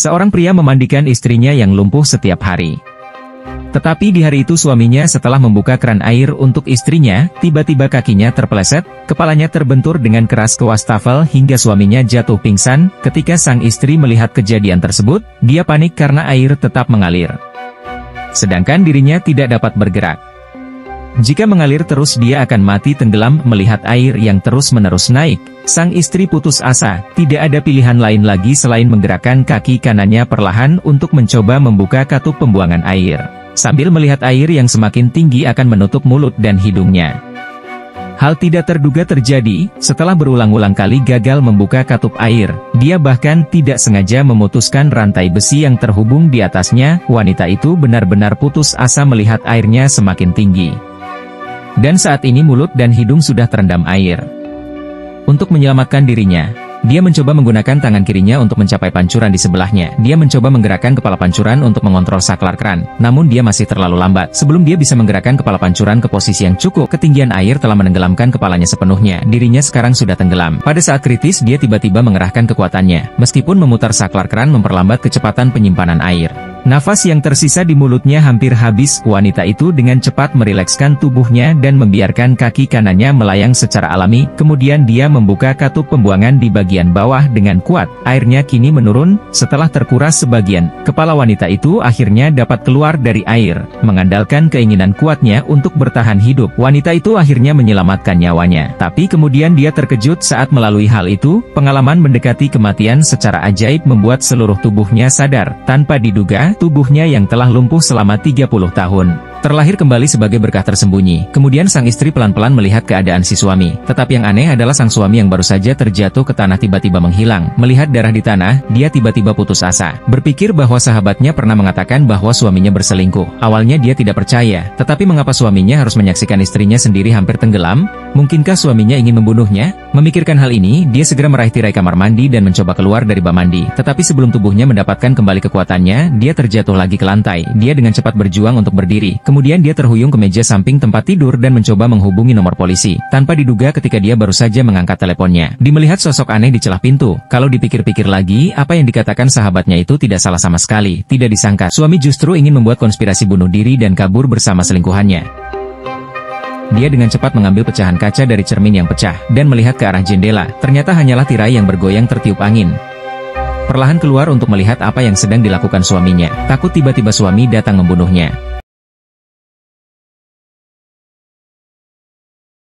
Seorang pria memandikan istrinya yang lumpuh setiap hari. Tetapi di hari itu suaminya setelah membuka keran air untuk istrinya, tiba-tiba kakinya terpeleset, kepalanya terbentur dengan keras ke wastafel hingga suaminya jatuh pingsan. Ketika sang istri melihat kejadian tersebut, dia panik karena air tetap mengalir. Sedangkan dirinya tidak dapat bergerak. Jika mengalir terus dia akan mati tenggelam. Melihat air yang terus-menerus naik, sang istri putus asa, tidak ada pilihan lain lagi selain menggerakkan kaki kanannya perlahan untuk mencoba membuka katup pembuangan air. Sambil melihat air yang semakin tinggi akan menutup mulut dan hidungnya. Hal tidak terduga terjadi, setelah berulang-ulang kali gagal membuka katup air, dia bahkan tidak sengaja memutuskan rantai besi yang terhubung di atasnya. Wanita itu benar-benar putus asa melihat airnya semakin tinggi. Dan saat ini mulut dan hidung sudah terendam air. Untuk menyelamatkan dirinya, dia mencoba menggunakan tangan kirinya untuk mencapai pancuran di sebelahnya. Dia mencoba menggerakkan kepala pancuran untuk mengontrol saklar keran, namun dia masih terlalu lambat. Sebelum dia bisa menggerakkan kepala pancuran ke posisi yang cukup, ketinggian air telah menenggelamkan kepalanya sepenuhnya. Dirinya sekarang sudah tenggelam. Pada saat kritis dia tiba-tiba mengerahkan kekuatannya. Meskipun memutar saklar keran memperlambat kecepatan penyimpanan air, nafas yang tersisa di mulutnya hampir habis. Wanita itu dengan cepat merilekskan tubuhnya dan membiarkan kaki kanannya melayang secara alami. Kemudian dia membuka katup pembuangan di bagian bawah dengan kuat. Airnya kini menurun. Setelah terkuras sebagian, kepala wanita itu akhirnya dapat keluar dari air. Mengandalkan keinginan kuatnya untuk bertahan hidup, wanita itu akhirnya menyelamatkan nyawanya. Tapi kemudian dia terkejut saat melalui hal itu. Pengalaman mendekati kematian secara ajaib membuat seluruh tubuhnya sadar. Tanpa diduga, tubuhnya yang telah lumpuh selama 30 tahun terlahir kembali sebagai berkah tersembunyi. Kemudian sang istri pelan-pelan melihat keadaan si suami. Tetapi yang aneh adalah sang suami yang baru saja terjatuh ke tanah tiba-tiba menghilang. Melihat darah di tanah, dia tiba-tiba putus asa. Berpikir bahwa sahabatnya pernah mengatakan bahwa suaminya berselingkuh. Awalnya dia tidak percaya. Tetapi mengapa suaminya harus menyaksikan istrinya sendiri hampir tenggelam? Mungkinkah suaminya ingin membunuhnya? Memikirkan hal ini, dia segera meraih tirai kamar mandi dan mencoba keluar dari bak mandi. Tetapi sebelum tubuhnya mendapatkan kembali kekuatannya, dia terjatuh lagi ke lantai. Dia dengan cepat berjuang untuk berdiri. Kemudian dia terhuyung ke meja samping tempat tidur dan mencoba menghubungi nomor polisi. Tanpa diduga ketika dia baru saja mengangkat teleponnya, dia melihat sosok aneh di celah pintu. Kalau dipikir-pikir lagi, apa yang dikatakan sahabatnya itu tidak salah sama sekali. Tidak disangka, suami justru ingin membuat konspirasi bunuh diri dan kabur bersama selingkuhannya. Dia dengan cepat mengambil pecahan kaca dari cermin yang pecah, dan melihat ke arah jendela. Ternyata hanyalah tirai yang bergoyang tertiup angin. Perlahan keluar untuk melihat apa yang sedang dilakukan suaminya. Takut tiba-tiba suami datang membunuhnya.